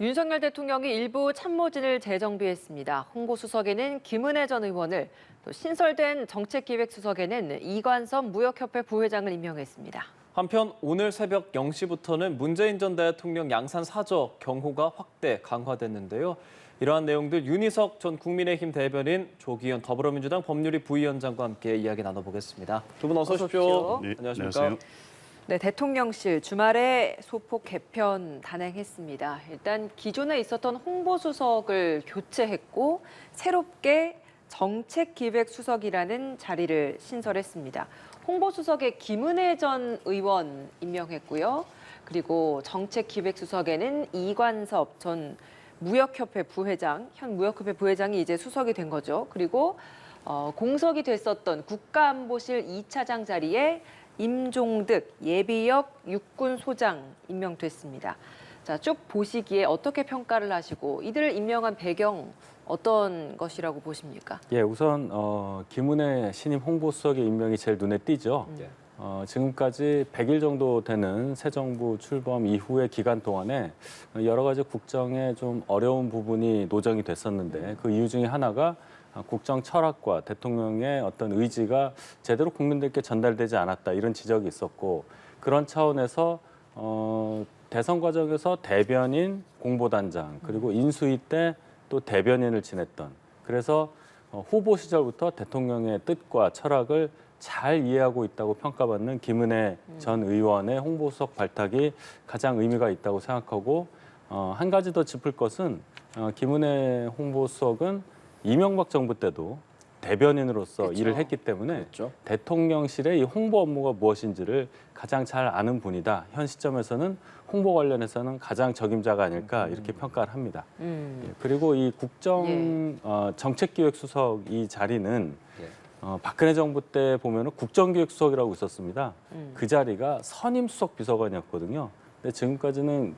윤석열 대통령이 일부 참모진을 재정비했습니다. 홍보수석에는 김은혜 전 의원을, 또 신설된 정책기획수석에는 이관섭 무역협회 부회장을 임명했습니다. 한편 오늘 새벽 0시부터는 문재인 전 대통령 양산 사저 경호가 확대 강화됐는데요. 이러한 내용들 윤희석 전 국민의힘 대변인, 조기현 더불어민주당 법률위 부위원장과 함께 이야기 나눠보겠습니다. 두 분 어서 오십시오. 네, 안녕하십니까? 안녕하세요. 네, 대통령실 주말에 소폭 개편 단행했습니다. 일단 기존에 있었던 홍보수석을 교체했고 새롭게 정책기획수석이라는 자리를 신설했습니다. 홍보수석에 김은혜 전 의원 임명했고요. 그리고 정책기획수석에는 이관섭 전 무역협회 부회장, 현 무역협회 부회장이 이제 수석이 된 거죠. 그리고 공석이 됐었던 국가안보실 2차장 자리에 임종득 예비역 육군소장 임명됐습니다. 자, 쭉 보시기에 어떻게 평가를 하시고 이들을 임명한 배경 어떤 것이라고 보십니까? 예, 우선 김은혜 신임 홍보수석의 임명이 제일 눈에 띄죠. 지금까지 100일 정도 되는 새 정부 출범 이후의 기간 동안에 여러 가지 국정에 좀 어려운 부분이 노정이 됐었는데 그 이유 중에 하나가 국정 철학과 대통령의 어떤 의지가 제대로 국민들께 전달되지 않았다, 이런 지적이 있었고, 그런 차원에서 대선 과정에서 대변인, 공보단장, 그리고 인수위 때 또 대변인을 지냈던, 그래서 후보 시절부터 대통령의 뜻과 철학을 잘 이해하고 있다고 평가받는 김은혜 전 의원의 홍보수석 발탁이 가장 의미가 있다고 생각하고, 한 가지 더 짚을 것은 김은혜 홍보수석은 이명박 정부 때도 대변인으로서 그렇죠. 일을 했기 때문에 그렇죠. 대통령실의 이 홍보 업무가 무엇인지를 가장 잘 아는 분이다. 현 시점에서는 홍보 관련해서는 가장 적임자가 아닐까, 이렇게 평가를 합니다. 예, 그리고 이 국정 정책기획수석 이 자리는 박근혜 정부 때 보면은 국정기획수석이라고 있었습니다. 그 자리가 선임수석 비서관이었거든요. 근데 지금까지는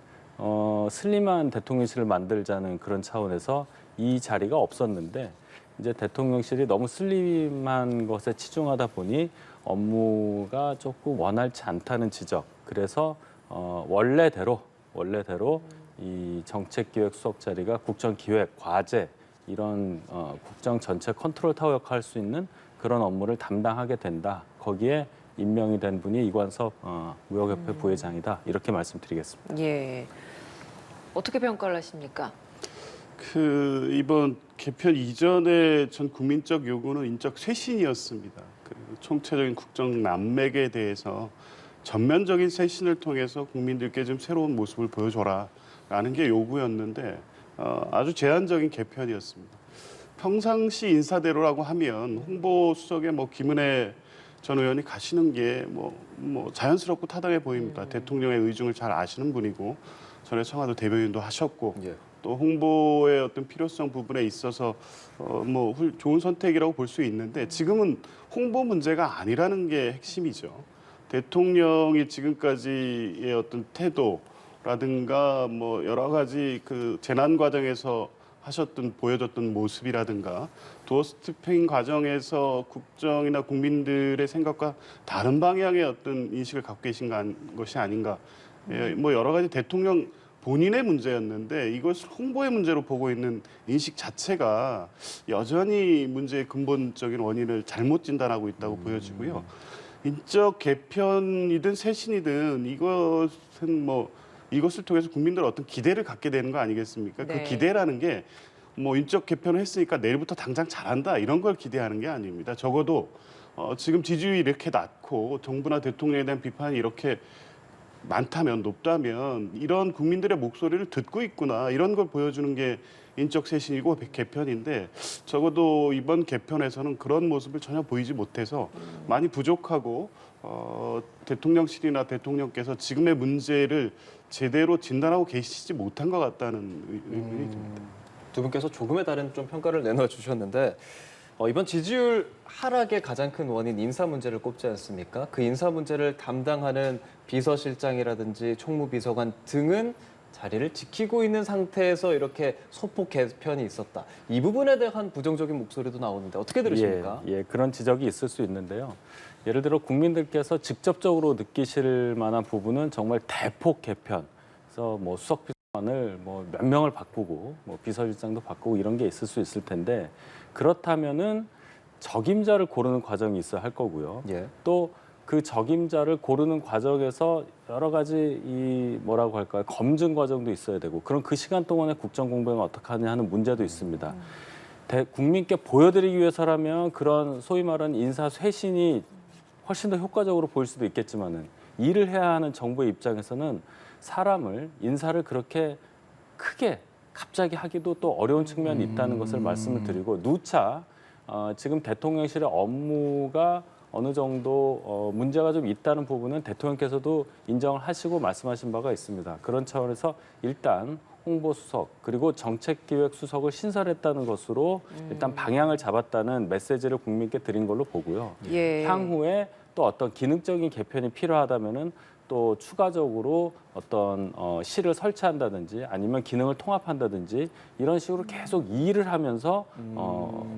슬림한 대통령실을 만들자는 그런 차원에서 이 자리가 없었는데, 이제 대통령실이 너무 슬림한 것에 치중하다 보니 업무가 조금 원활치 않다는 지적. 그래서 원래대로 이 정책기획수석 자리가 국정기획, 과제, 이런 국정 전체 컨트롤 타워 역할을 할 수 있는 그런 업무를 담당하게 된다. 거기에 임명이 된 분이 이관섭 무역협회 부회장이다. 이렇게 말씀드리겠습니다. 예. 어떻게 평가를 하십니까? 이번 개편 이전에 전 국민적 요구는 인적 쇄신이었습니다. 총체적인 국정 난맥에 대해서 전면적인 쇄신을 통해서 국민들께 좀 새로운 모습을 보여줘라라는 게 요구였는데 아주 제한적인 개편이었습니다. 평상시 인사대로라고 하면 홍보수석에 김은혜 전 의원이 가시는 게 자연스럽고 타당해 보입니다. 대통령의 의중을 잘 아시는 분이고 전에 청와대 대변인도 하셨고 또 홍보의 어떤 필요성 부분에 있어서 좋은 선택이라고 볼 수 있는데, 지금은 홍보 문제가 아니라는 게 핵심이죠. 대통령이 지금까지의 어떤 태도라든가 여러 가지 그 재난 과정에서 보여줬던 모습이라든가 도어 스태핑 과정에서 국정이나 국민들의 생각과 다른 방향의 어떤 인식을 갖고 계신 것이 아닌가. 여러 가지 대통령 본인의 문제였는데 이것을 홍보의 문제로 보고 있는 인식 자체가 여전히 문제의 근본적인 원인을 잘못 진단하고 있다고 보여지고요. 인적 개편이든 쇄신이든 이것을 통해서 국민들 어떤 기대를 갖게 되는 거 아니겠습니까? 네. 그 기대라는 게 인적 개편을 했으니까 내일부터 당장 잘한다, 이런 걸 기대하는 게 아닙니다. 적어도 지금 지지율이 이렇게 낮고 정부나 대통령에 대한 비판이 이렇게 높다면 이런 국민들의 목소리를 듣고 있구나, 이런 걸 보여주는 게 인적 쇄신이고 개편인데, 적어도 이번 개편에서는 그런 모습을 전혀 보이지 못해서 많이 부족하고 대통령실이나 대통령께서 지금의 문제를 제대로 진단하고 계시지 못한 것 같다는 의문이 듭니다. 두 분께서 조금의 다른 좀 평가를 내놔주셨는데, 이번 지지율 하락의 가장 큰 원인 인사 문제를 꼽지 않습니까? 그 인사 문제를 담당하는 비서실장이라든지 총무비서관 등은 자리를 지키고 있는 상태에서 이렇게 소폭 개편이 있었다. 이 부분에 대한 부정적인 목소리도 나오는데 어떻게 들으십니까? 예, 그런 지적이 있을 수 있는데요. 예를 들어 국민들께서 직접적으로 느끼실 만한 부분은 정말 대폭 개편. 그래서 수석 을 뭐 몇 명을 바꾸고 뭐 비서실장도 바꾸고 이런 게 있을 수 있을 텐데 그렇다면은 적임자를 고르는 과정이 있어야 할 거고요. 예. 또 그 적임자를 고르는 과정에서 여러 가지 이 뭐라고 할까요? 검증 과정도 있어야 되고 그럼 그 시간 동안에 국정 공백을 어떻게 하냐 하는 문제도 있습니다. 국민께 보여드리기 위해서라면 그런 소위 말하는 인사 쇄신이 훨씬 더 효과적으로 보일 수도 있겠지만은 일을 해야 하는 정부의 입장에서는 사람을 인사를 그렇게 크게 갑자기 하기도 또 어려운 측면이 있다는 것을 말씀을 드리고 누차 지금 대통령실의 업무가 어느 정도 문제가 좀 있다는 부분은 대통령께서도 인정을 하시고 말씀하신 바가 있습니다. 그런 차원에서 일단 홍보수석 그리고 정책기획수석을 신설했다는 것으로 일단 방향을 잡았다는 메시지를 국민께 드린 걸로 보고요. 예. 향후에 또 어떤 기능적인 개편이 필요하다면은 또 추가적으로 어떤 실을 설치한다든지 아니면 기능을 통합한다든지 이런 식으로 계속 일을 하면서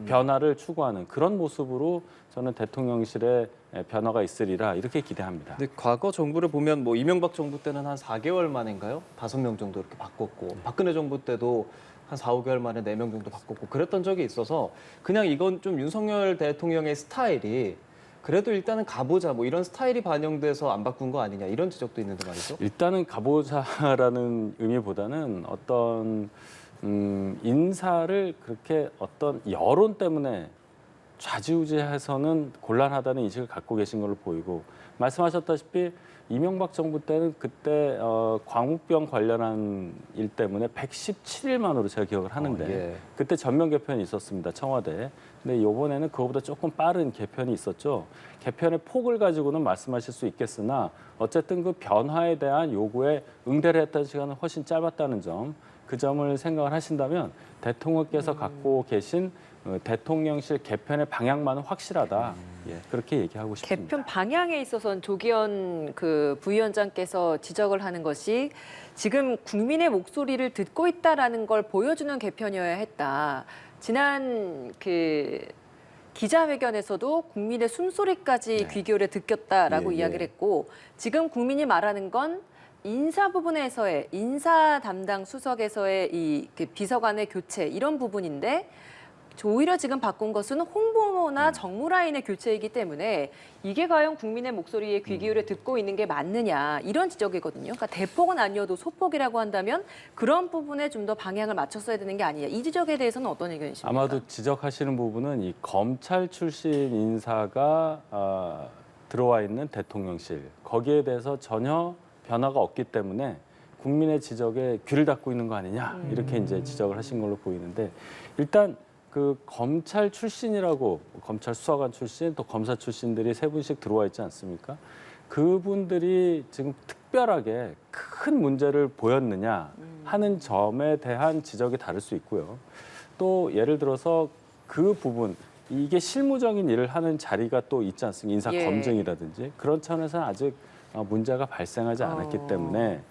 변화를 추구하는 그런 모습으로 저는 대통령실의 변화가 있으리라 이렇게 기대합니다. 근데 과거 정부를 보면 뭐 이명박 정부 때는 한 4개월 만인가요? 5명 정도 이렇게 바꿨고 박근혜 정부 때도 한 4, 5개월 만에 4명 정도 바꿨고 그랬던 적이 있어서 그냥 이건 좀 윤석열 대통령의 스타일이 그래도 일단은 가보자 뭐 이런 스타일이 반영돼서 안 바꾼 거 아니냐 이런 지적도 있는데 말이죠. 일단은 가보자라는 의미보다는 어떤 인사를 그렇게 어떤 여론 때문에 좌지우지해서는 곤란하다는 인식을 갖고 계신 걸로 보이고 말씀하셨다시피 이명박 정부 때는 그때 광우병 관련한 일 때문에 117일 만으로 제가 기억을 하는데 예. 그때 전면 개편이 있었습니다. 청와대에. 근데 이번에는 그거보다 조금 빠른 개편이 있었죠. 개편의 폭을 가지고는 말씀하실 수 있겠으나 어쨌든 그 변화에 대한 요구에 응대를 했던 시간은 훨씬 짧았다는 점, 그 점을 생각을 하신다면 대통령께서 갖고 계신 대통령실 개편의 방향만은 확실하다. 예, 그렇게 얘기하고 싶습니다. 개편 방향에 있어서는 조기현 그 부위원장께서 지적을 하는 것이 지금 국민의 목소리를 듣고 있다라는 걸 보여주는 개편이어야 했다. 지난 그 기자회견에서도 국민의 숨소리까지 귀 기울여 듣겠다라고 예, 예. 이야기를 했고 지금 국민이 말하는 건 인사 부분에서의 인사 담당 수석에서의 이 비서관의 교체 이런 부분인데 오히려 지금 바꾼 것은 홍보나 정무 라인의 교체이기 때문에 이게 과연 국민의 목소리에 귀 기울여 듣고 있는 게 맞느냐 이런 지적이거든요. 그러니까 대폭은 아니어도 소폭이라고 한다면 그런 부분에 좀 더 방향을 맞췄어야 되는 게 아니냐. 이 지적에 대해서는 어떤 의견이십니까? 아마도 지적하시는 부분은 이 검찰 출신 인사가 들어와 있는 대통령실 거기에 대해서 전혀 변화가 없기 때문에 국민의 지적에 귀를 닫고 있는 거 아니냐 이렇게 이제 지적을 하신 걸로 보이는데 일단 그 검찰 출신이라고 검찰 수사관 출신 또 검사 출신들이 3분씩 들어와 있지 않습니까? 그분들이 지금 특별하게 큰 문제를 보였느냐 하는 점에 대한 지적이 다를 수 있고요. 또 예를 들어서 그 부분 이게 실무적인 일을 하는 자리가 또 있지 않습니까? 인사 예. 검증이라든지 그런 차원에서는 아직 문제가 발생하지 않았기 때문에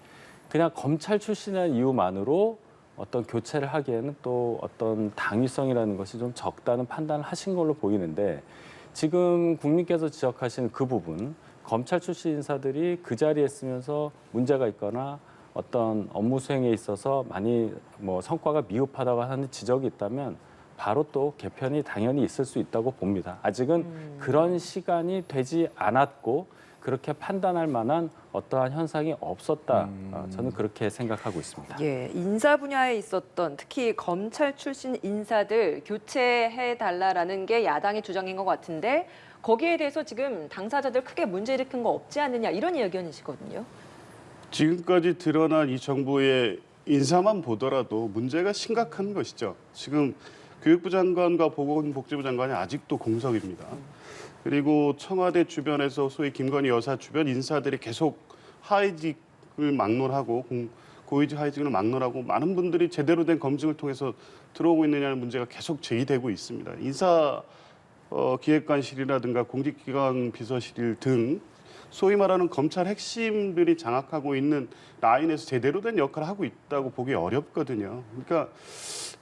그냥 검찰 출신의 이유만으로 어떤 교체를 하기에는 또 어떤 당위성이라는 것이 좀 적다는 판단을 하신 걸로 보이는데 지금 국민께서 지적하신 그 부분 검찰 출신 인사들이 그 자리에 있으면서 문제가 있거나 어떤 업무 수행에 있어서 많이 뭐 성과가 미흡하다고 하는 지적이 있다면 바로 또 개편이 당연히 있을 수 있다고 봅니다. 아직은 그런 시간이 되지 않았고 그렇게 판단할 만한 어떠한 현상이 없었다. 저는 그렇게 생각하고 있습니다. 예, 인사 분야에 있었던 특히 검찰 출신 인사들 교체해 달라라는 게 야당의 주장인 것 같은데 거기에 대해서 지금 당사자들 크게 문제 일으킨 거 없지 않느냐 이런 의견이시거든요. 지금까지 드러난 이 정부의 인사만 보더라도 문제가 심각한 것이죠. 지금 교육부 장관과 보건복지부 장관이 아직도 공석입니다. 그리고 청와대 주변에서 소위 김건희 여사 주변 인사들이 계속 하이직을 막론하고 고위직 하이직을 막론하고 많은 분들이 제대로 된 검증을 통해서 들어오고 있느냐는 문제가 계속 제기되고 있습니다. 인사 기획관실이라든가 공직기강 비서실 등 소위 말하는 검찰 핵심들이 장악하고 있는 라인에서 제대로 된 역할을 하고 있다고 보기 어렵거든요. 그러니까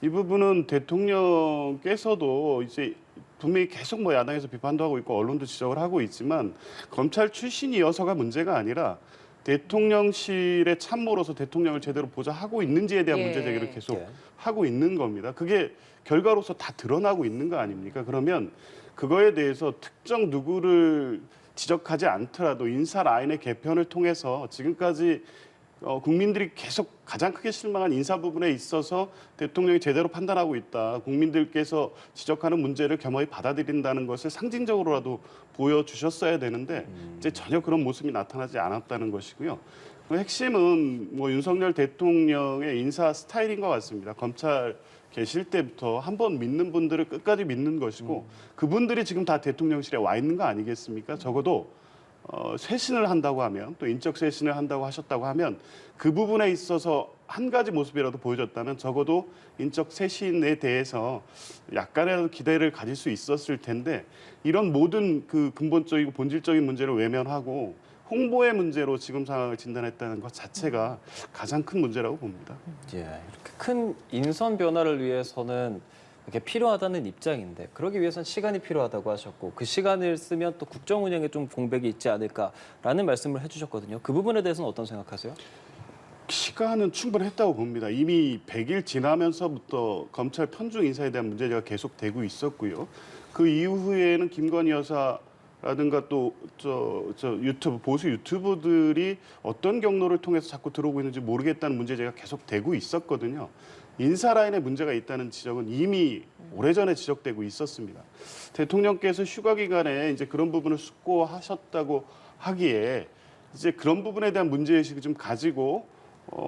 이 부분은 대통령께서도 이제 분명히 계속 야당에서 비판도 하고 있고 언론도 지적을 하고 있지만 검찰 출신이어서가 문제가 아니라 대통령실의 참모로서 대통령을 제대로 보좌하고 있는지에 대한 예. 문제 제기를 계속 예. 하고 있는 겁니다. 그게 결과로서 다 드러나고 있는 거 아닙니까? 그러면 그거에 대해서 특정 누구를 지적하지 않더라도 인사 라인의 개편을 통해서 지금까지 국민들이 계속 가장 크게 실망한 인사 부분에 있어서 대통령이 제대로 판단하고 있다. 국민들께서 지적하는 문제를 겸허히 받아들인다는 것을 상징적으로라도 보여주셨어야 되는데 이제 전혀 그런 모습이 나타나지 않았다는 것이고요. 그 핵심은 뭐 윤석열 대통령의 인사 스타일인 것 같습니다. 검찰 계실 때부터 한 번 믿는 분들을 끝까지 믿는 것이고 그분들이 지금 다 대통령실에 와 있는 거 아니겠습니까? 적어도 쇄신을 한다고 하면 또 인적 쇄신을 한다고 하셨다고 하면 그 부분에 있어서 한 가지 모습이라도 보여줬다면 적어도 인적 쇄신에 대해서 약간이라도 기대를 가질 수 있었을 텐데 이런 모든 그 근본적이고 본질적인 문제를 외면하고 홍보의 문제로 지금 상황을 진단했다는 것 자체가 가장 큰 문제라고 봅니다. 예, 이렇게 큰 인선 변화를 위해서는 이게 필요하다는 입장인데 그러기 위해서는 시간이 필요하다고 하셨고 그 시간을 쓰면 또 국정 운영에 좀 공백이 있지 않을까라는 말씀을 해주셨거든요. 그 부분에 대해서는 어떤 생각하세요? 시간은 충분했다고 봅니다. 이미 100일 지나면서부터 검찰 편중 인사에 대한 문제가 계속되고 있었고요. 그 이후에는 김건희 여사라든가 또 유튜브 보수 유튜브들이 어떤 경로를 통해서 자꾸 들어오고 있는지 모르겠다는 문제제가 계속되고 있었거든요. 인사 라인에 문제가 있다는 지적은 이미 오래전에 지적되고 있었습니다. 대통령께서 휴가 기간에 이제 그런 부분을 숙고하셨다고 하기에 이제 그런 부분에 대한 문제의식을 좀 가지고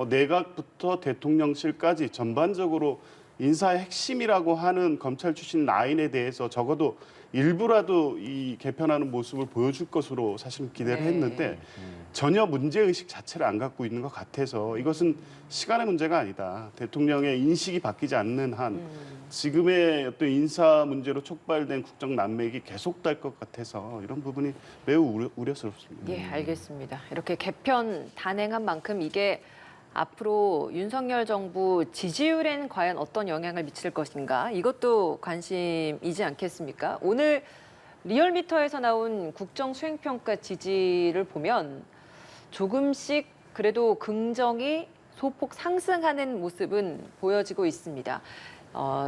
내각부터 대통령실까지 전반적으로 인사의 핵심이라고 하는 검찰 출신 라인에 대해서 적어도 일부라도 이 개편하는 모습을 보여줄 것으로 사실은 기대를 네. 했는데 전혀 문제의식 자체를 안 갖고 있는 것 같아서 이것은 시간의 문제가 아니다. 대통령의 인식이 바뀌지 않는 한 지금의 어떤 인사 문제로 촉발된 국정 난맥이 계속될 것 같아서 이런 부분이 매우 우려스럽습니다. 예, 알겠습니다. 이렇게 개편 단행한 만큼 이게 앞으로 윤석열 정부 지지율에는 과연 어떤 영향을 미칠 것인가 이것도 관심이지 않겠습니까? 오늘 리얼미터에서 나온 국정수행평가 지지를 보면 조금씩 그래도 긍정이 소폭 상승하는 모습은 보여지고 있습니다.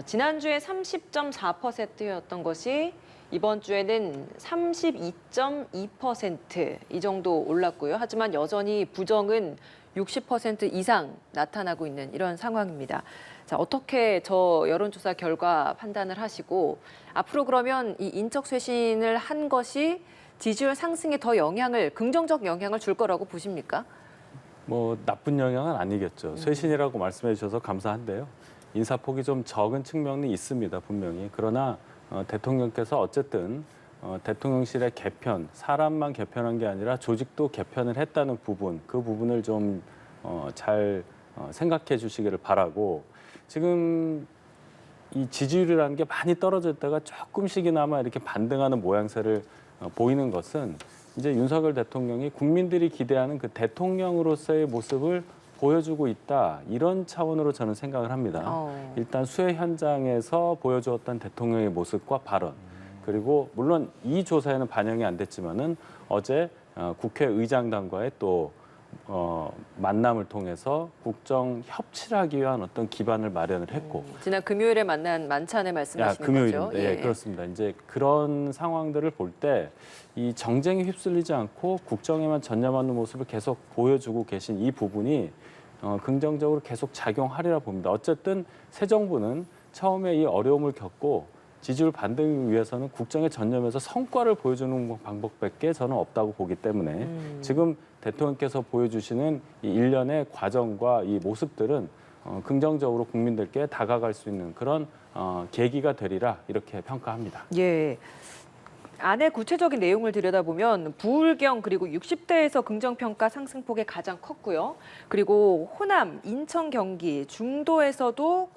지난주에 30.4%였던 것이 이번 주에는 32.2% 이 정도 올랐고요. 하지만 여전히 부정은 60% 이상 나타나고 있는 이런 상황입니다. 자, 어떻게 저 여론조사 결과 판단을 하시고 앞으로 그러면 이 인적 쇄신을 한 것이 지지율 상승에 더 긍정적 영향을 줄 거라고 보십니까? 뭐 나쁜 영향은 아니겠죠. 쇄신이라고 말씀해 주셔서 감사한데요. 인사폭이 좀 적은 측면이 있습니다, 분명히. 그러나 대통령께서 어쨌든 대통령실의 개편, 사람만 개편한 게 아니라 조직도 개편을 했다는 부분, 그 부분을 좀 잘 생각해 주시기를 바라고 지금 이 지지율이라는 게 많이 떨어졌다가 조금씩이나마 이렇게 반등하는 모양새를 보이는 것은 이제 윤석열 대통령이 국민들이 기대하는 그 대통령으로서의 모습을 보여주고 있다. 이런 차원으로 저는 생각을 합니다. 일단 수해 현장에서 보여주었던 대통령의 모습과 발언. 그리고 물론 이 조사에는 반영이 안 됐지만은 어제 국회의장단과의 또 만남을 통해서 국정 협치를 하기 위한 어떤 기반을 마련을 했고 지난 금요일에 만난 만찬에 말씀하시는 거죠? 금요일인데, 예, 그렇습니다. 이제 그런 상황들을 볼 때 이 정쟁에 휩쓸리지 않고 국정에만 전념하는 모습을 계속 보여주고 계신 이 부분이 긍정적으로 계속 작용하리라 봅니다. 어쨌든 새 정부는 처음에 이 어려움을 겪고 지지율 반등을 위해서는 국정에 전념해서 성과를 보여주는 방법밖에 저는 없다고 보기 때문에 지금 대통령께서 보여주시는 이 일련의 과정과 이 모습들은 긍정적으로 국민들께 다가갈 수 있는 그런 계기가 되리라 이렇게 평가합니다. 예. 안에 구체적인 내용을 들여다보면 부울경 그리고 60대에서 긍정평가 상승폭이 가장 컸고요. 그리고 호남, 인천, 경기, 중도에서도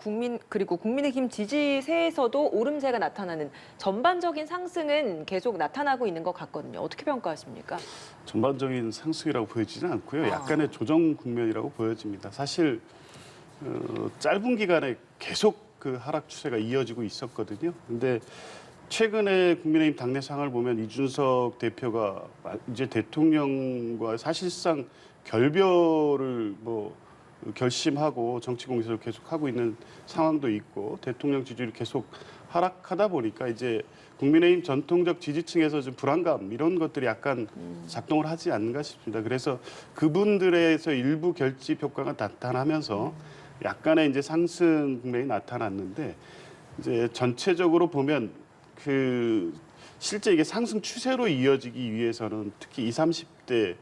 그리고 국민의힘 지지세에서도 오름세가 나타나는 전반적인 상승은 계속 나타나고 있는 것 같거든요. 어떻게 평가하십니까? 전반적인 상승이라고 보여지지는 않고요. 약간의 조정 국면이라고 보여집니다. 사실 짧은 기간에 계속 그 하락 추세가 이어지고 있었거든요. 근데 최근에 국민의힘 당내 상황을 보면 이준석 대표가 이제 대통령과 사실상 결별을 뭐 결심하고 정치 공세를 계속 하고 있는 상황도 있고 대통령 지지율이 계속 하락하다 보니까 이제 국민의힘 전통적 지지층에서 좀 불안감 이런 것들이 약간 작동을 하지 않는가 싶습니다. 그래서 그분들에서 일부 결집 효과가 나타나면서 약간의 이제 상승 국면이 나타났는데 이제 전체적으로 보면 그 실제 이게 상승 추세로 이어지기 위해서는 특히 20, 30대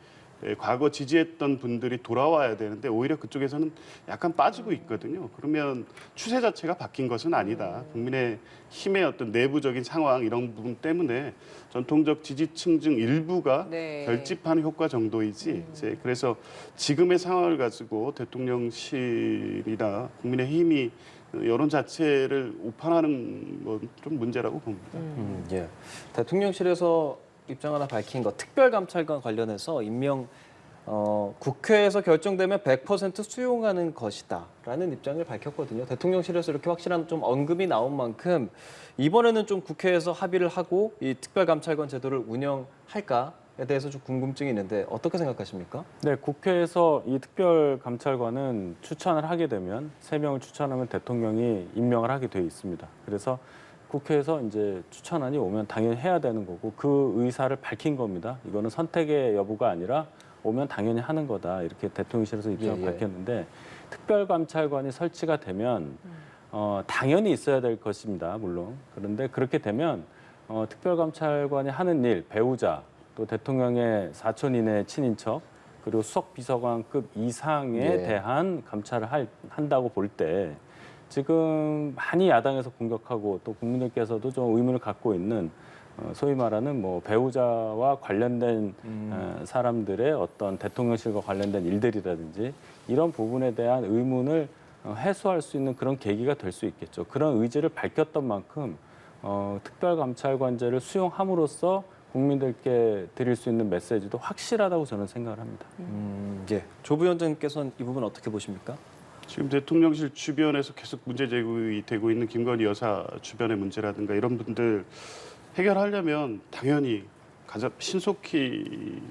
과거 지지했던 분들이 돌아와야 되는데 오히려 그쪽에서는 약간 빠지고 있거든요. 그러면 추세 자체가 바뀐 것은 아니다. 국민의 힘의 어떤 내부적인 상황 이런 부분 때문에 전통적 지지층 중 일부가 네. 결집하는 효과 정도이지. 이제 그래서 지금의 상황을 가지고 대통령실이나 국민의 힘이 여론 자체를 오판하는 건 좀 문제라고 봅니다. 예. 대통령실에서 입장 하나 밝힌 것, 특별감찰관 관련해서 임명 국회에서 결정되면 100% 수용하는 것이다라는 입장을 밝혔거든요. 대통령실에서 이렇게 확실한 좀 언급이 나온 만큼 이번에는 좀 국회에서 합의를 하고 이 특별감찰관 제도를 운영할까에 대해서 좀 궁금증이 있는데 어떻게 생각하십니까? 네, 국회에서 이 특별감찰관은 추천을 하게 되면 3명을 추천하면 대통령이 임명을 하게 돼 있습니다. 그래서 국회에서 이제 추천안이 오면 당연히 해야 되는 거고 그 의사를 밝힌 겁니다. 이거는 선택의 여부가 아니라 오면 당연히 하는 거다. 이렇게 대통령실에서 입장을 예. 밝혔는데 특별감찰관이 설치가 되면 당연히 있어야 될 것입니다. 물론. 그런데 그렇게 되면 특별감찰관이 하는 일, 배우자, 또 대통령의 사촌 이내 친인척, 그리고 수석비서관급 이상에 예. 대한 감찰을 한다고 볼 때 지금 많이 야당에서 공격하고 또 국민들께서도 좀 의문을 갖고 있는 소위 말하는 뭐 배우자와 관련된 사람들의 어떤 대통령실과 관련된 일들이라든지 이런 부분에 대한 의문을 해소할 수 있는 그런 계기가 될 수 있겠죠. 그런 의지를 밝혔던 만큼 특별감찰관제를 수용함으로써 국민들께 드릴 수 있는 메시지도 확실하다고 저는 생각을 합니다. 예. 조 부위원장께서는 이 부분 어떻게 보십니까? 지금 대통령실 주변에서 계속 문제 제기되고 있는 김건희 여사 주변의 문제라든가 이런 분들 해결하려면 당연히 가장 신속히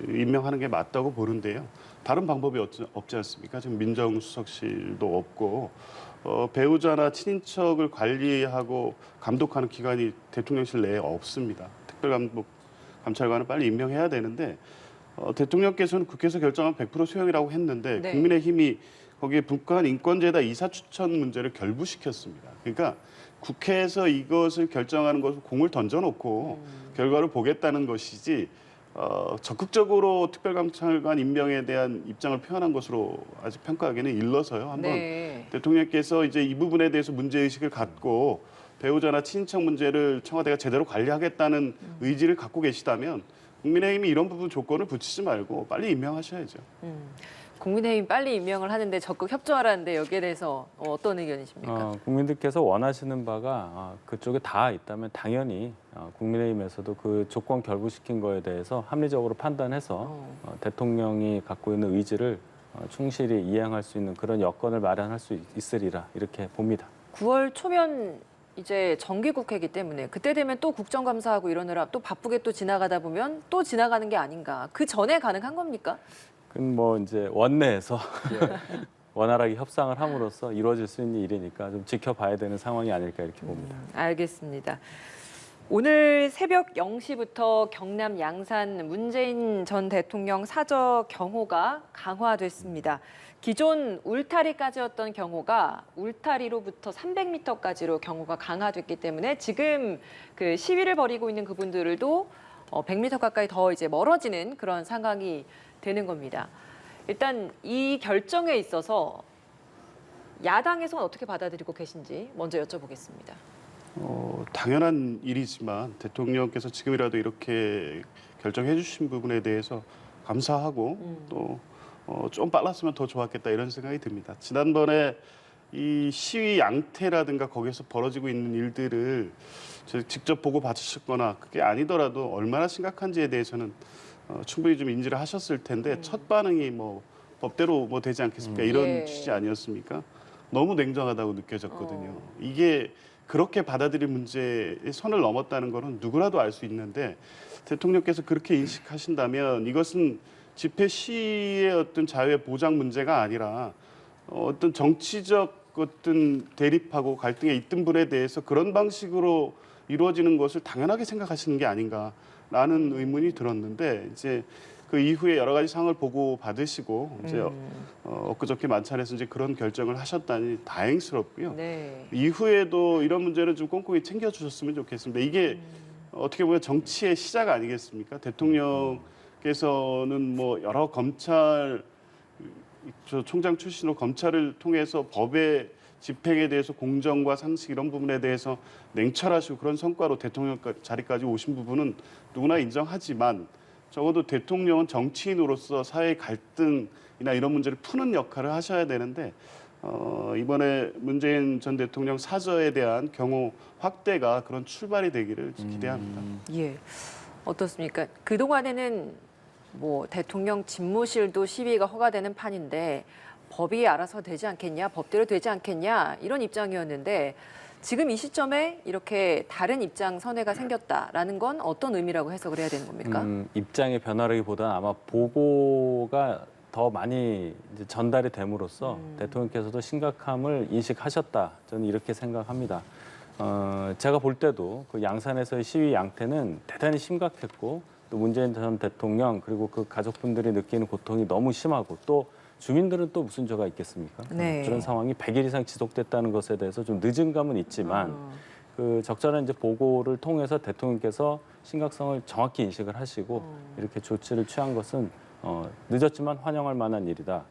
임명하는 게 맞다고 보는데요. 다른 방법이 없지 않습니까? 지금 민정수석실도 없고 배우자나 친인척을 관리하고 감독하는 기관이 대통령실 내에 없습니다. 특별감찰관을 빨리 임명해야 되는데 대통령께서는 국회에서 결정한 100% 수용이라고 했는데 네. 국민의힘이 거기에 북한 인권재다 이사 추천 문제를 결부시켰습니다. 그러니까 국회에서 이것을 결정하는 것을 공을 던져놓고 결과를 보겠다는 것이지 적극적으로 특별감찰관 임명에 대한 입장을 표현한 것으로 아직 평가하기는 일러서요. 한번 네. 대통령께서 이제 이 부분에 대해서 문제의식을 갖고 배우자나 친인척 문제를 청와대가 제대로 관리하겠다는 의지를 갖고 계시다면 국민의힘이 이런 부분 조건을 붙이지 말고 빨리 임명하셔야죠. 국민의힘 빨리 임명을 하는데 적극 협조하라는데 여기에 대해서 어떤 의견이십니까? 국민들께서 원하시는 바가 그쪽에 다 있다면 당연히 국민의힘에서도 그 조건 결부시킨 거에 대해서 합리적으로 판단해서 대통령이 갖고 있는 의지를 충실히 이행할 수 있는 그런 여건을 마련할 수 있으리라 이렇게 봅니다. 9월 초면 이제 정기국회이기 때문에 그때 되면 또 국정감사하고 이러느라 또 바쁘게 또 지나가다 보면 또 지나가는 게 아닌가. 그 전에 가능한 겁니까? 그건 뭐 이제 원내에서 원활하게 협상을 함으로써 이루어질 수 있는 일이니까 좀 지켜봐야 되는 상황이 아닐까 이렇게 봅니다. 알겠습니다. 오늘 새벽 0시부터 경남 양산 문재인 전 대통령 사저 경호가 강화됐습니다. 기존 울타리까지였던 경호가 울타리로부터 300m까지로 경호가 강화됐기 때문에 지금 그 시위를 벌이고 있는 그분들도 100m 가까이 더 이제 멀어지는 그런 상황이 되는 겁니다. 일단 이 결정에 있어서 야당에서는 어떻게 받아들이고 계신지 먼저 여쭤보겠습니다. 당연한 일이지만 대통령께서 지금이라도 이렇게 결정해 주신 부분에 대해서 감사하고 또 좀 빨랐으면 더 좋았겠다 이런 생각이 듭니다. 지난번에 이 시위 양태라든가 거기서 벌어지고 있는 일들을 직접 보고 봐주셨거나 그게 아니더라도 얼마나 심각한지에 대해서는 충분히 좀 인지를 하셨을 텐데 첫 반응이 뭐 법대로 뭐 되지 않겠습니까? 이런 예. 취지 아니었습니까? 너무 냉정하다고 느껴졌거든요. 이게 그렇게 받아들일 문제의 선을 넘었다는 거는 누구라도 알 수 있는데 대통령께서 그렇게 인식하신다면 이것은 집회 시의 어떤 자유의 보장 문제가 아니라 어떤 정치적 어떤 대립하고 갈등에 있던 분에 대해서 그런 방식으로 이루어지는 것을 당연하게 생각하시는 게 아닌가라는 의문이 들었는데 이제 그 이후에 여러 가지 상황을 보고 받으시고 이제 엊그저께 만찬에서 이제 그런 결정을 하셨다니 다행스럽고요. 네. 이후에도 이런 문제는 좀 꼼꼼히 챙겨주셨으면 좋겠습니다. 이게 어떻게 보면 정치의 시작 아니겠습니까? 대통령께서는 뭐 여러 검찰 저 총장 출신으로 검찰을 통해서 법의 집행에 대해서 공정과 상식 이런 부분에 대해서 냉철하시고 그런 성과로 대통령 자리까지 오신 부분은 누구나 인정하지만 적어도 대통령은 정치인으로서 사회 갈등이나 이런 문제를 푸는 역할을 하셔야 되는데 이번에 문재인 전 대통령 사저에 대한 경호 확대가 그런 출발이 되기를 기대합니다. 예. 어떻습니까? 그동안에는 뭐 대통령 집무실도 시위가 허가되는 판인데 법이 알아서 되지 않겠냐, 법대로 되지 않겠냐 이런 입장이었는데 지금 이 시점에 이렇게 다른 입장 선회가 생겼다라는 건 어떤 의미라고 해석을 해야 되는 겁니까? 입장의 변화라기보다는 아마 보고가 더 많이 이제 전달이 됨으로써 대통령께서도 심각함을 인식하셨다. 저는 이렇게 생각합니다. 제가 볼 때도 그 양산에서의 시위 양태는 대단히 심각했고 또 문재인 전 대통령 그리고 그 가족분들이 느끼는 고통이 너무 심하고 또 주민들은 또 무슨 죄가 있겠습니까? 네. 그런 상황이 100일 이상 지속됐다는 것에 대해서 좀 늦은 감은 있지만 그 적절한 이제 보고를 통해서 대통령께서 심각성을 정확히 인식을 하시고 이렇게 조치를 취한 것은 늦었지만 환영할 만한 일이다.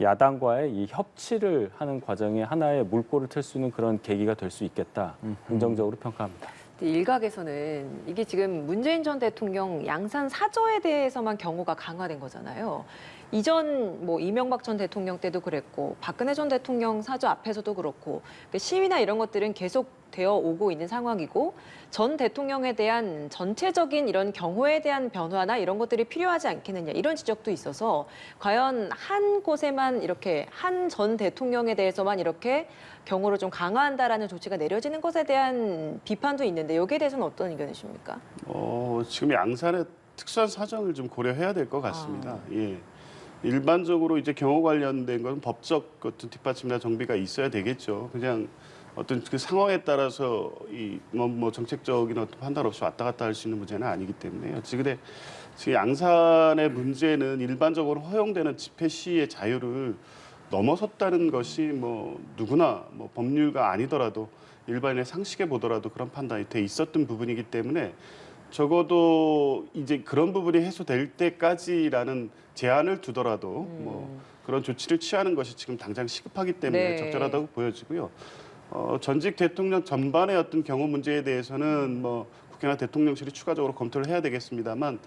야당과의 이 협치를 하는 과정에 하나의 물꼬를 틀 수 있는 그런 계기가 될 수 있겠다. 긍정적으로 평가합니다. 일각에서는 이게 지금 문재인 전 대통령 양산 사저에 대해서만 경호가 강화된 거잖아요. 이전 뭐 이명박 전 대통령 때도 그랬고 박근혜 전 대통령 사저 앞에서도 그렇고 시위나 이런 것들은 계속 되어 오고 있는 상황이고 전 대통령에 대한 전체적인 이런 경호에 대한 변화나 이런 것들이 필요하지 않겠느냐 이런 지적도 있어서 과연 한 곳에만 이렇게 한 전 대통령에 대해서만 이렇게 경호를 좀 강화한다라는 조치가 내려지는 것에 대한 비판도 있는데 여기에 대해서는 어떤 의견이십니까? 지금 양산의 특수한 사정을 좀 고려해야 될 것 같습니다. 예. 일반적으로 이제 경호 관련된 건 법적 어떤 뒷받침이나 정비가 있어야 되겠죠. 그냥 어떤 그 상황에 따라서 뭐 정책적인 어떤 판단 없이 왔다 갔다 할 수 있는 문제는 아니기 때문에요. 근데 지금 양산의 문제는 일반적으로 허용되는 집회 시위의 자유를 넘어섰다는 것이 뭐 누구나 뭐 법률가 아니더라도 일반인의 상식에 보더라도 그런 판단이 돼 있었던 부분이기 때문에 적어도 이제 그런 부분이 해소될 때까지라는 제한을 두더라도 뭐 그런 조치를 취하는 것이 지금 당장 시급하기 때문에 네. 적절하다고 보여지고요. 전직 대통령 전반의 어떤 경호 문제에 대해서는 뭐 국회나 대통령실이 추가적으로 검토를 해야 되겠습니다만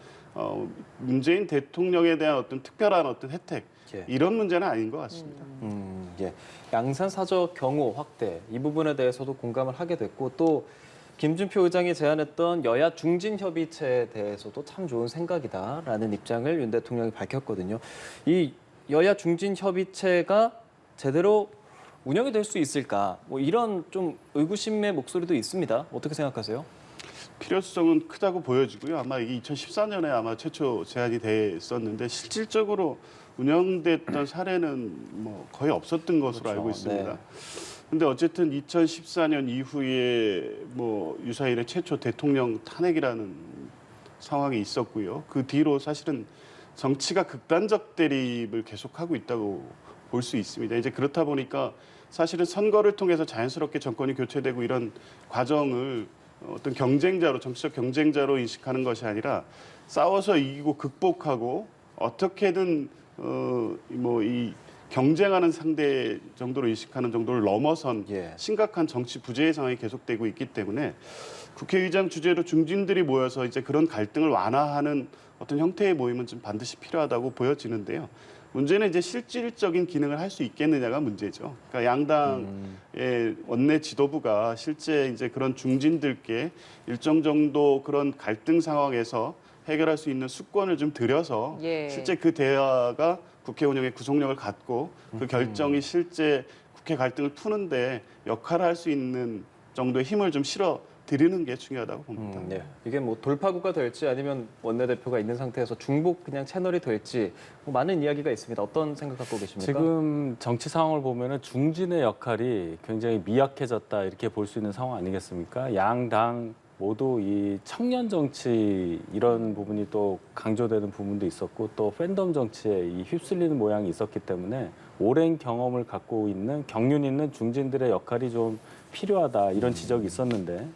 문재인 대통령에 대한 어떤 특별한 어떤 혜택 예. 이런 문제는 아닌 것 같습니다. 예. 양산 사저 경호 확대 이 부분에 대해서도 공감을 하게 됐고 또 김준표 의장이 제안했던 여야 중진 협의체에 대해서도 참 좋은 생각이다라는 입장을 윤 대통령이 밝혔거든요. 이 여야 중진 협의체가 제대로 운영이 될 수 있을까? 뭐 이런 좀 의구심의 목소리도 있습니다. 어떻게 생각하세요? 필요성은 크다고 보여지고요. 아마 이게 2014년에 아마 최초 제안이 됐었는데 실질적으로 운영됐던 사례는 뭐 거의 없었던 것으로 그렇죠. 알고 있습니다. 네. 근데 어쨌든 2014년 이후에 뭐 유사일의 최초 대통령 탄핵이라는 상황이 있었고요. 그 뒤로 사실은 정치가 극단적 대립을 계속하고 있다고 볼 수 있습니다. 이제 그렇다 보니까 사실은 선거를 통해서 자연스럽게 정권이 교체되고 이런 과정을 어떤 경쟁자로 정치적 경쟁자로 인식하는 것이 아니라 싸워서 이기고 극복하고 어떻게든 뭐 이 경쟁하는 상대 정도로 인식하는 정도를 넘어선 예. 심각한 정치 부재의 상황이 계속되고 있기 때문에 국회의장 주재로 중진들이 모여서 이제 그런 갈등을 완화하는 어떤 형태의 모임은 좀 반드시 필요하다고 보여지는데요. 문제는 이제 실질적인 기능을 할 수 있겠느냐가 문제죠. 그러니까 양당의 원내 지도부가 실제 이제 그런 중진들께 일정 정도 그런 갈등 상황에서 해결할 수 있는 수권을 좀 들여서 예. 실제 그 대화가 국회 운영의 구속력을 갖고 그 결정이 실제 국회 갈등을 푸는데 역할을 할 수 있는 정도의 힘을 좀 실어 드리는 게 중요하다고 봅니다. 네. 이게 뭐 돌파구가 될지 아니면 원내대표가 있는 상태에서 중복 그냥 채널이 될지 뭐 많은 이야기가 있습니다. 어떤 생각 갖고 계십니까? 지금 정치 상황을 보면은 중진의 역할이 굉장히 미약해졌다 이렇게 볼 수 있는 상황 아니겠습니까? 양당 모두 이 청년 정치 이런 부분이 또 강조되는 부분도 있었고 또 팬덤 정치에 이 휩쓸리는 모양이 있었기 때문에 오랜 경험을 갖고 있는 경륜 있는 중진들의 역할이 좀 필요하다 이런 지적이 있었는데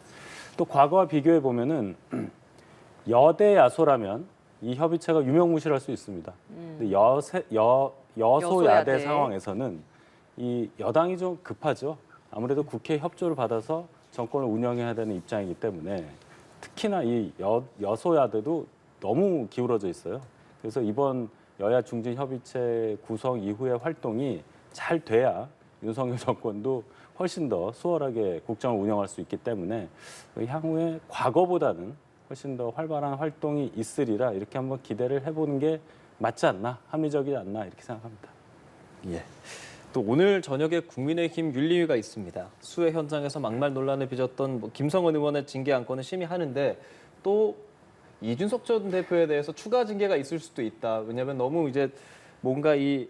또 과거와 비교해 보면은 여대 야소라면 이 협의체가 유명무실할 수 있습니다. 근데 여소야대 상황에서는 이 여당이 좀 급하죠. 아무래도 국회 협조를 받아서 정권을 운영해야 되는 입장이기 때문에 특히나 이 여소야대도 너무 기울어져 있어요. 그래서 이번 여야 중진 협의체 구성 이후의 활동이 잘 돼야 윤석열 정권도 훨씬 더 수월하게 국정을 운영할 수 있기 때문에 향후에 과거보다는 훨씬 더 활발한 활동이 있으리라 이렇게 한번 기대를 해보는 게 맞지 않나, 합리적이지 않나 이렇게 생각합니다. 예. 또 오늘 저녁에 국민의힘 윤리위가 있습니다. 수해 현장에서 막말 논란을 빚었던 뭐 김성은 의원의 징계 안건을 심의하는데 또 이준석 전 대표에 대해서 추가 징계가 있을 수도 있다. 왜냐하면 너무 이제 뭔가 이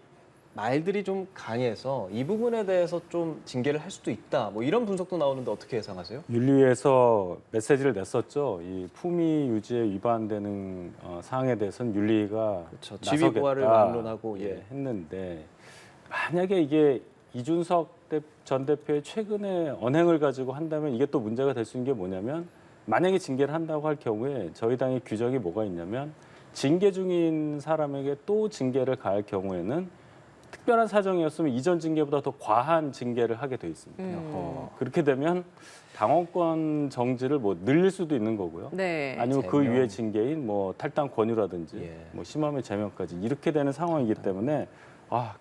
말들이 좀 강해서 이 부분에 대해서 좀 징계를 할 수도 있다. 뭐 이런 분석도 나오는데 어떻게 예상하세요? 윤리위에서 메시지를 냈었죠. 이 품위 유지에 위반되는 사항에 대해서는 윤리위가 그렇죠. 지위 보완을 막론하고 했는데 만약에 이게 이준석 전 대표의 최근의 언행을 가지고 한다면 이게 또 문제가 될 수 있는 게 뭐냐면 만약에 징계를 한다고 할 경우에 저희 당의 규정이 뭐가 있냐면 징계 중인 사람에게 또 징계를 가할 경우에는 특별한 사정이었으면 이전 징계보다 더 과한 징계를 하게 돼 있습니다. 그렇게 되면 당원권 정지를 뭐 늘릴 수도 있는 거고요. 네. 아니면 그 제명. 위에 징계인 뭐 탈당 권유라든지 뭐 심하면 제명까지 이렇게 되는 상황이기 때문에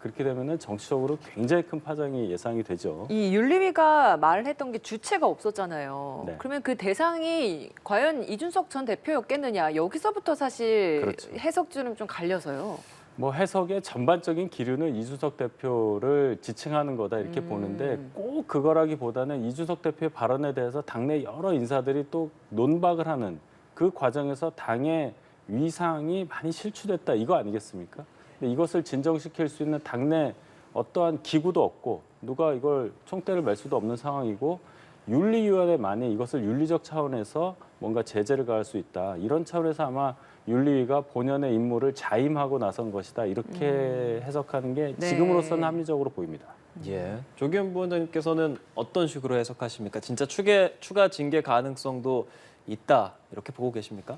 그렇게 되면은 정치적으로 굉장히 큰 파장이 예상이 되죠. 이 윤리위가 말을 했던 게 주체가 없었잖아요. 네. 그러면 그 대상이 과연 이준석 전 대표였겠느냐. 여기서부터 사실 그렇죠. 해석주는 좀 갈려서요. 뭐 해석의 전반적인 기류는 이준석 대표를 지칭하는 거다 이렇게 보는데 꼭 그거라기보다는 이준석 대표의 발언에 대해서 당내 여러 인사들이 또 논박을 하는 그 과정에서 당의 위상이 많이 실추됐다 이거 아니겠습니까? 근데 이것을 진정시킬 수 있는 당내 어떠한 기구도 없고 누가 이걸 총대를 맬 수도 없는 상황이고 윤리위원회만이 이것을 윤리적 차원에서 뭔가 제재를 가할 수 있다. 이런 차원에서 아마 윤리위가 본연의 임무를 자임하고 나선 것이다. 이렇게 해석하는 게 네. 지금으로서는 합리적으로 보입니다. 예. 조기현 부원장님께서는 어떤 식으로 해석하십니까? 진짜 추가 징계 가능성도 있다. 이렇게 보고 계십니까?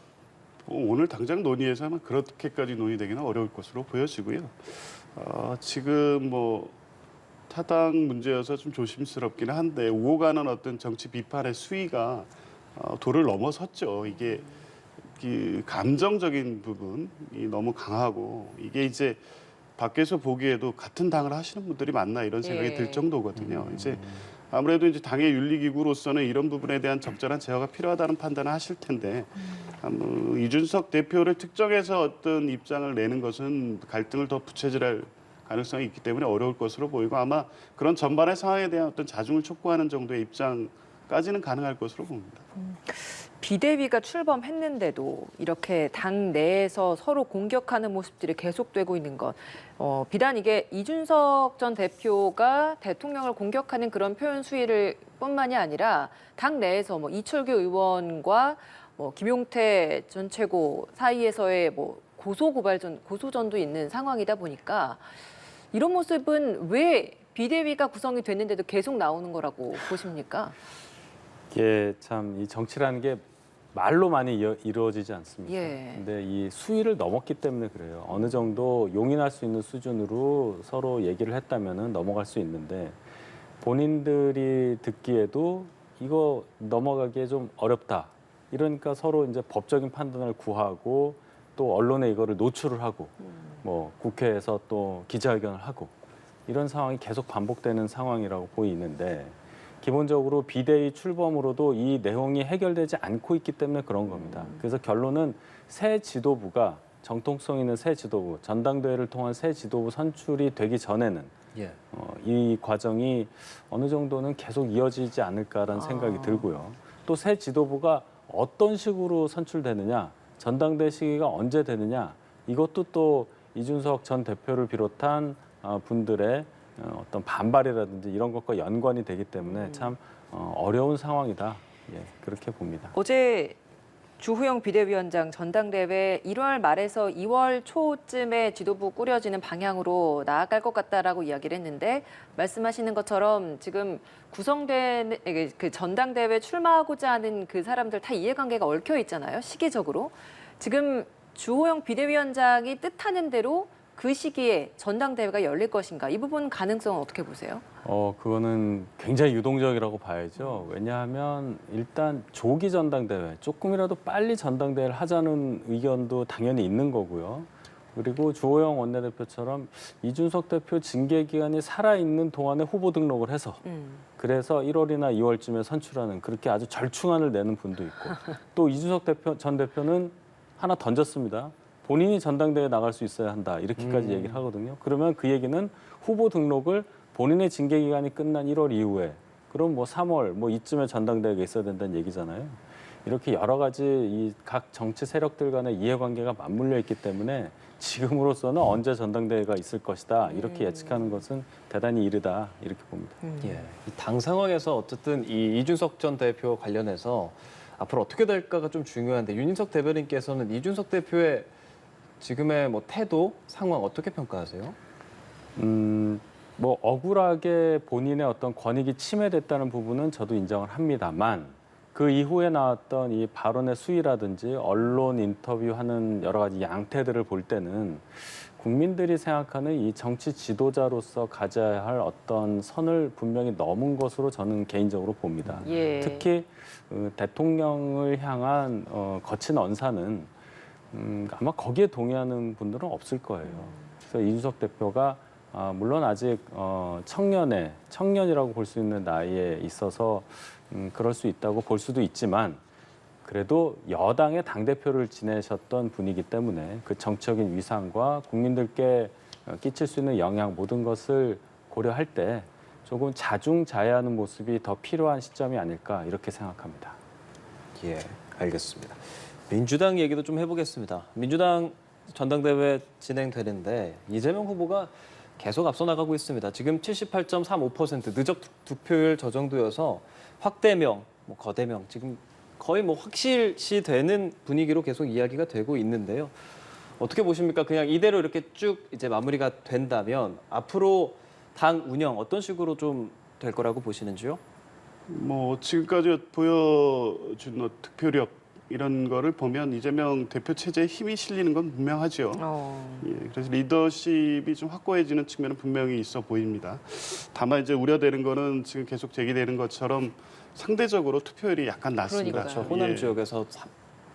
오늘 당장 논의에서는 그렇게까지 논의되기는 어려울 것으로 보여지고요. 지금 뭐 타당 문제여서 좀 조심스럽기는 한데 오가는 어떤 정치 비판의 수위가 도를 넘어섰죠. 이게 감정적인 부분이 너무 강하고 이게 이제 밖에서 보기에도 같은 당을 하시는 분들이 많나 이런 생각이 들 정도거든요. 이제 아무래도 이제 당의 윤리기구로서는 이런 부분에 대한 적절한 제어가 필요하다는 판단을 하실 텐데 이준석 대표를 특정해서 어떤 입장을 내는 것은 갈등을 더 부채질할 가능성이 있기 때문에 어려울 것으로 보이고 아마 그런 전반의 상황에 대한 어떤 자중을 촉구하는 정도의 입장까지는 가능할 것으로 봅니다. 비대위가 출범했는데도 이렇게 당 내에서 서로 공격하는 모습들이 계속되고 있는 것. 비단 이게 이준석 전 대표가 대통령을 공격하는 그런 표현 수위를 뿐만이 아니라 당 내에서 뭐 이철규 의원과 뭐 김용태 전 최고 사이에서의 뭐 고소전도 있는 상황이다 보니까 이런 모습은 왜 비대위가 구성이 됐는데도 계속 나오는 거라고 보십니까? 이게 참 이 정치라는 게 말로 많이 이루어지지 않습니까? 예. 근데 이 수위를 넘었기 때문에 그래요. 어느 정도 용인할 수 있는 수준으로 서로 얘기를 했다면은 넘어갈 수 있는데 본인들이 듣기에도 이거 넘어가기에 좀 어렵다. 이러니까 서로 이제 법적인 판단을 구하고 또 언론에 이거를 노출을 하고 뭐 국회에서 또 기자회견을 하고 이런 상황이 계속 반복되는 상황이라고 보이는데 기본적으로 비대위 출범으로도 이 내용이 해결되지 않고 있기 때문에 그런 겁니다. 그래서 결론은 새 지도부가 정통성 있는 새 지도부, 전당대회를 통한 새 지도부 선출이 되기 전에는 이 과정이 어느 정도는 계속 이어지지 않을까라는 생각이 들고요. 또 또 새 지도부가 어떤 식으로 선출되느냐, 전당대 시기가 언제 되느냐, 이것도 또 이준석 전 대표를 비롯한 분들의 어떤 반발이라든지 이런 것과 연관이 되기 때문에 참 어려운 상황이다. 예, 그렇게 봅니다. 어제 주호영 비대위원장 전당대회 1월 말에서 2월 초쯤에 지도부 꾸려지는 방향으로 나아갈 것 같다라고 이야기를 했는데 말씀하시는 것처럼 지금 구성된 그 전당대회 출마하고자 하는 그 사람들 다 이해관계가 얽혀 있잖아요. 시기적으로. 지금 주호영 비대위원장이 뜻하는 대로 그 시기에 전당대회가 열릴 것인가? 이 부분 가능성은 어떻게 보세요? 그거는 굉장히 유동적이라고 봐야죠. 왜냐하면 일단 조기 전당대회, 조금이라도 빨리 전당대회를 하자는 의견도 당연히 있는 거고요. 그리고 주호영 원내대표처럼 이준석 대표 징계 기간이 살아있는 동안에 후보 등록을 해서 그래서 1월이나 2월쯤에 선출하는 그렇게 아주 절충안을 내는 분도 있고 또 이준석 전 대표는 하나 던졌습니다. 본인이 전당대회에 나갈 수 있어야 한다. 이렇게까지 얘기를 하거든요. 그러면 그 얘기는 후보 등록을 본인의 징계 기간이 끝난 1월 이후에 그럼 뭐 3월 뭐 이쯤에 전당대회가 있어야 된다는 얘기잖아요. 이렇게 여러 가지 이 각 정치 세력들 간의 이해관계가 맞물려 있기 때문에 지금으로서는 언제 전당대회가 있을 것이다. 이렇게 예측하는 것은 대단히 이르다. 이렇게 봅니다. 예, 당 상황에서 어쨌든 이 이준석 전 대표 관련해서 앞으로 어떻게 될까가 좀 중요한데 윤인석 대변인께서는 이준석 대표의 지금의 뭐 태도, 상황 어떻게 평가하세요? 뭐 억울하게 본인의 어떤 권익이 침해됐다는 부분은 저도 인정을 합니다만 그 이후에 나왔던 이 발언의 수위라든지 언론 인터뷰하는 여러 가지 양태들을 볼 때는 국민들이 생각하는 이 정치 지도자로서 가져야 할 어떤 선을 분명히 넘은 것으로 저는 개인적으로 봅니다. 예. 특히 대통령을 향한 거친 언사는 아마 거기에 동의하는 분들은 없을 거예요. 그래서 이준석 대표가 물론 아직 청년이라고 볼 수 있는 나이에 있어서 그럴 수 있다고 볼 수도 있지만 그래도 여당의 당대표를 지내셨던 분이기 때문에 그 정치적인 위상과 국민들께 끼칠 수 있는 영향 모든 것을 고려할 때 조금 자중자애하는 모습이 더 필요한 시점이 아닐까 이렇게 생각합니다. 예, 알겠습니다. 민주당 얘기도 좀 해보겠습니다. 민주당 전당대회 진행되는데 이재명 후보가 계속 앞서 나가고 있습니다. 지금 78.35% 누적 득표율 저 정도여서 확대명, 뭐 거대명 지금 거의 뭐 확실시 되는 분위기로 계속 이야기가 되고 있는데요. 어떻게 보십니까? 그냥 이대로 이렇게 쭉 이제 마무리가 된다면 앞으로 당 운영 어떤 식으로 좀 될 거라고 보시는지요? 뭐 지금까지 보여준 득표력 이런 거를 보면 이재명 대표 체제에 힘이 실리는 건 분명하죠. 예, 그래서 리더십이 좀 확고해지는 측면은 분명히 있어 보입니다. 다만 이제 우려되는 거는 지금 계속 제기되는 것처럼 상대적으로 투표율이 약간 낮습니다. 그러니까요. 호남 예, 지역에서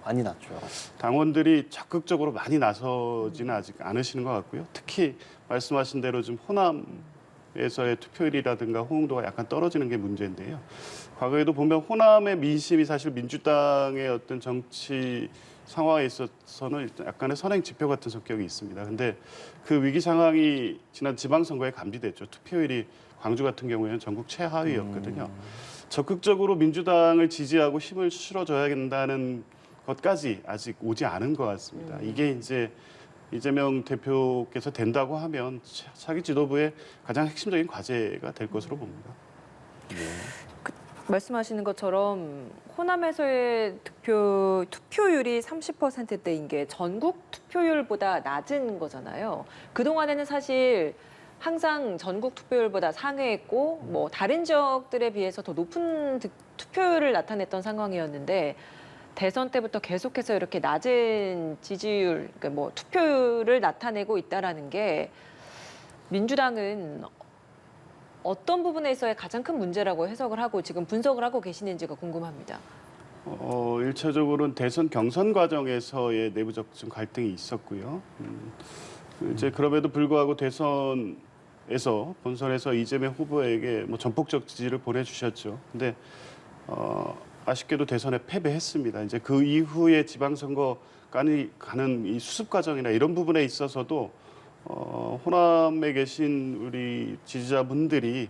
많이 낮죠. 당원들이 적극적으로 많이 나서지는 아직 않으시는 것 같고요. 특히 말씀하신 대로 좀 호남에서의 투표율이라든가 호응도가 약간 떨어지는 게 문제인데요. 과거에도 보면 호남의 민심이 사실 민주당의 어떤 정치 상황에 있어서는 약간의 선행 지표 같은 성격이 있습니다. 근데 그 위기 상황이 지난 지방선거에 감지됐죠. 투표율이 광주 같은 경우에는 전국 최하위였거든요. 적극적으로 민주당을 지지하고 힘을 실어줘야 된다는 것까지 아직 오지 않은 것 같습니다. 이게 이제 이재명 대표께서 된다고 하면 차기 지도부의 가장 핵심적인 과제가 될 것으로 봅니다. 말씀하시는 것처럼 호남에서의 투표율이 30%대인 게 전국 투표율보다 낮은 거잖아요. 그동안에는 사실 항상 전국 투표율보다 상회했고 뭐 다른 지역들에 비해서 더 높은 투표율을 나타냈던 상황이었는데 대선 때부터 계속해서 이렇게 낮은 지지율, 그러니까 뭐 투표율을 나타내고 있다라는 게 민주당은 어떤 부분에서의 가장 큰 문제라고 해석을 하고 지금 분석을 하고 계시는지가 궁금합니다. 일차적으로는 대선 경선 과정에서의 내부적 좀 갈등이 있었고요. 이제 그럼에도 불구하고 대선에서 본선에서 이재명 후보에게 뭐 전폭적 지지를 보내주셨죠. 근데 아쉽게도 대선에 패배했습니다. 이제 그 이후에 지방선거까지 가는 이 수습 과정이나 이런 부분에 있어서도 호남에 계신 우리 지지자분들이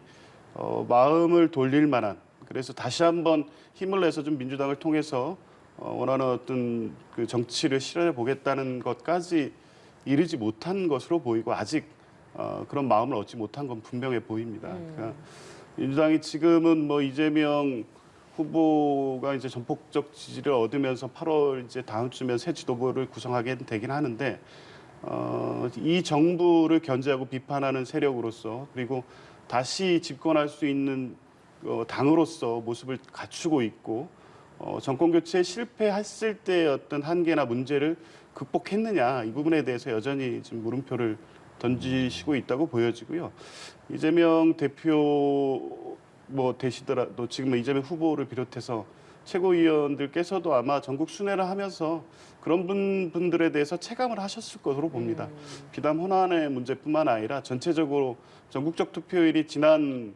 마음을 돌릴 만한 그래서 다시 한번 힘을 내서 좀 민주당을 통해서 원하는 어떤 그 정치를 실현해 보겠다는 것까지 이르지 못한 것으로 보이고 아직 그런 마음을 얻지 못한 건 분명해 보입니다. 그러니까 민주당이 지금은 뭐 이재명 후보가 이제 전폭적 지지를 얻으면서 8월 이제 다음 주면 새 지도부를 구성하게 되긴 하는데 이 정부를 견제하고 비판하는 세력으로서 그리고 다시 집권할 수 있는 당으로서 모습을 갖추고 있고 정권 교체에 실패했을 때의 어떤 한계나 문제를 극복했느냐 이 부분에 대해서 여전히 지금 물음표를 던지시고 있다고 보여지고요. 이재명 대표 뭐 되시더라도 지금 이재명 후보를 비롯해서 최고위원들께서도 아마 전국 순회를 하면서 그런 분들에 대해서 체감을 하셨을 것으로 봅니다. 비단 호남의 문제뿐만 아니라 전체적으로 전국적 투표율이 지난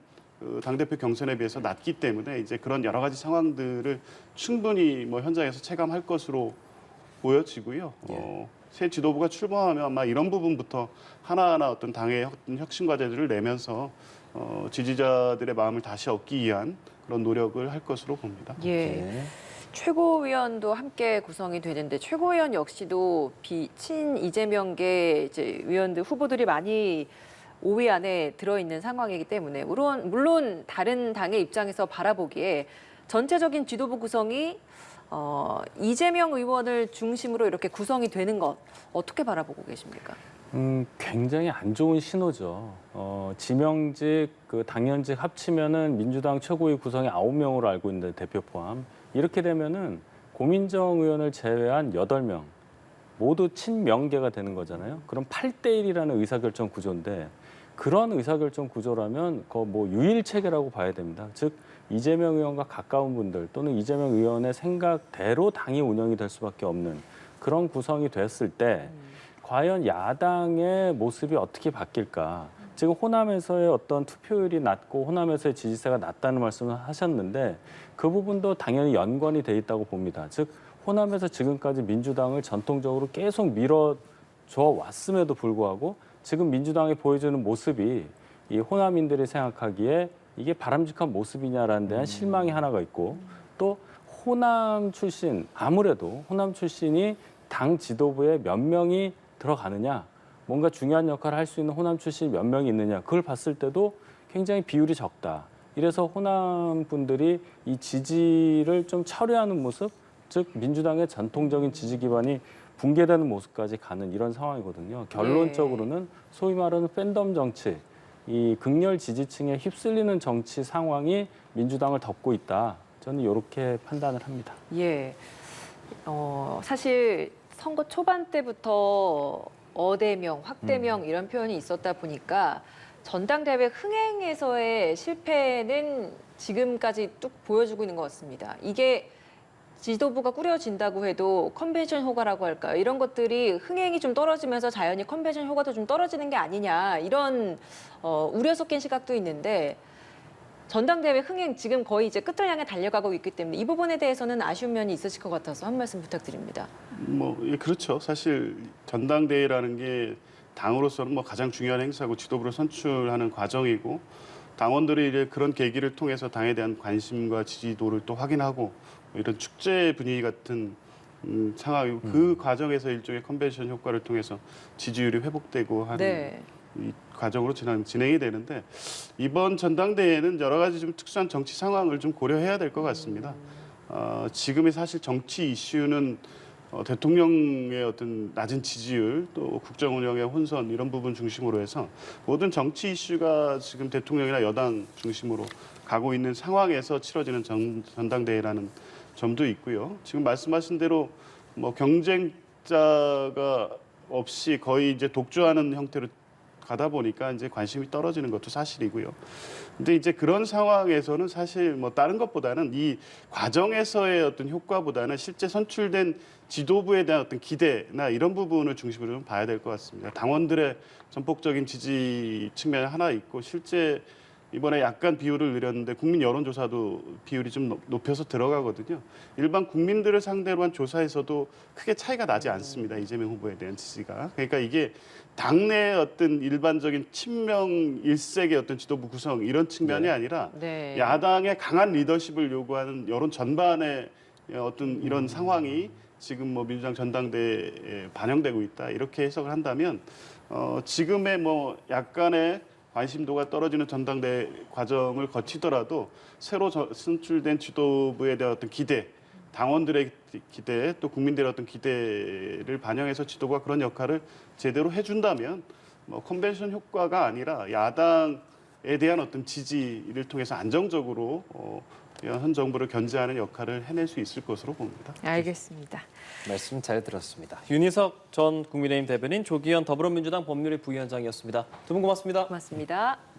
당대표 경선에 비해서 낮기 때문에 이제 그런 여러 가지 상황들을 충분히 뭐 현장에서 체감할 것으로 보여지고요. 새 지도부가 출범하면 아마 이런 부분부터 하나하나 어떤 당의 혁신 과제들을 내면서 지지자들의 마음을 다시 얻기 위한 그런 노력을 할 것으로 봅니다. 예. 최고위원도 함께 구성이 되는데 최고위원 역시도 비친 이재명계 이제 위원들 후보들이 많이 5위 안에 들어있는 상황이기 때문에 물론 다른 당의 입장에서 바라보기에 전체적인 지도부 구성이 이재명 의원을 중심으로 이렇게 구성이 되는 것 어떻게 바라보고 계십니까? 굉장히 안 좋은 신호죠. 지명직, 그 당연직 합치면은 민주당 최고위 구성이 9명으로 알고 있는데 대표 포함. 이렇게 되면은 고민정 의원을 제외한 8명 모두 친명계가 되는 거잖아요. 그럼 8대1이라는 의사결정 구조인데 그런 의사결정 구조라면 그 뭐 유일 체계라고 봐야 됩니다. 즉 이재명 의원과 가까운 분들 또는 이재명 의원의 생각대로 당이 운영이 될 수밖에 없는 그런 구성이 됐을 때 과연 야당의 모습이 어떻게 바뀔까? 지금 호남에서의 어떤 투표율이 낮고 호남에서의 지지세가 낮다는 말씀을 하셨는데 그 부분도 당연히 연관이 돼 있다고 봅니다. 즉 호남에서 지금까지 민주당을 전통적으로 계속 밀어줘 왔음에도 불구하고 지금 민주당이 보여주는 모습이 이 호남인들이 생각하기에 이게 바람직한 모습이냐라는 데한 실망이 하나가 있고 또 호남 출신 아무래도 호남 출신이 당 지도부에 몇 명이 들어가느냐 뭔가 중요한 역할을 할 수 있는 호남 출신이 몇 명이 있느냐 그걸 봤을 때도 굉장히 비율이 적다. 이래서 호남 분들이 이 지지를 좀 철회하는 모습 즉 민주당의 전통적인 지지 기반이 붕괴되는 모습까지 가는 이런 상황이거든요. 결론적으로는 소위 말하는 팬덤 정치, 이 극렬 지지층에 휩쓸리는 정치 상황이 민주당을 덮고 있다. 저는 이렇게 판단을 합니다. 예. 사실 선거 초반 때부터 어대명, 확대명 이런 표현이 있었다 보니까 전당대회 흥행에서의 실패는 지금까지 뚝 보여주고 있는 것 같습니다. 이게 지도부가 꾸려진다고 해도 컨벤션 효과라고 할까요? 이런 것들이 흥행이 좀 떨어지면서 자연히 컨벤션 효과도 좀 떨어지는 게 아니냐 이런 우려 섞인 시각도 있는데 전당대회 흥행 지금 거의 이제 끝을 향해 달려가고 있기 때문에 이 부분에 대해서는 아쉬운 면이 있으실 것 같아서 한 말씀 부탁드립니다. 예, 그렇죠. 사실 전당대회라는 게 당으로서는 뭐 가장 중요한 행사고 지도부를 선출하는 과정이고 당원들이 이제 그런 계기를 통해서 당에 대한 관심과 지지도를 또 확인하고 이런 축제 분위기 같은 상황이고 그 과정에서 일종의 컨벤션 효과를 통해서 지지율이 회복되고 하는 이 과정으로 진행이 되는데 이번 전당대회는 여러 가지 좀 특수한 정치 상황을 좀 고려해야 될 것 같습니다. 지금의 사실 정치 이슈는 대통령의 어떤 낮은 지지율 또 국정 운영의 혼선 이런 부분 중심으로 해서 모든 정치 이슈가 지금 대통령이나 여당 중심으로 가고 있는 상황에서 치러지는 전당대회라는 점도 있고요. 지금 말씀하신 대로 뭐 경쟁자가 없이 거의 이제 독주하는 형태로 가다 보니까 이제 관심이 떨어지는 것도 사실이고요. 근데 이제 그런 상황에서는 사실 뭐 다른 것보다는 이 과정에서의 어떤 효과보다는 실제 선출된 지도부에 대한 어떤 기대나 이런 부분을 중심으로 좀 봐야 될 것 같습니다. 당원들의 전폭적인 지지 측면이 하나 있고 실제 이번에 약간 비율을 늘렸는데 국민 여론조사도 비율이 좀 높여서 들어가거든요. 일반 국민들을 상대로 한 조사에서도 크게 차이가 나지 않습니다. 이재명 후보에 대한 지지가. 그러니까 이게 당내 어떤 일반적인 친명 일색의 어떤 지도부 구성 이런 측면이 아니라 네. 야당의 강한 리더십을 요구하는 여론 전반의 어떤 이런 상황이 지금 뭐 민주당 전당대회에 반영되고 있다 이렇게 해석을 한다면 지금의 뭐 약간의 관심도가 떨어지는 전당대회 과정을 거치더라도 새로 선출된 지도부에 대한 어떤 기대, 당원들의 기대, 또 국민들의 어떤 기대를 반영해서 지도부가 그런 역할을 제대로 해준다면 뭐 컨벤션 효과가 아니라 야당에 대한 어떤 지지를 통해서 안정적으로 현 정부를 견제하는 역할을 해낼 수 있을 것으로 봅니다. 알겠습니다. 말씀 잘 들었습니다. 윤희석 전 국민의힘 대변인, 조기현 더불어민주당 법률위 부위원장이었습니다. 두 분 고맙습니다. 고맙습니다.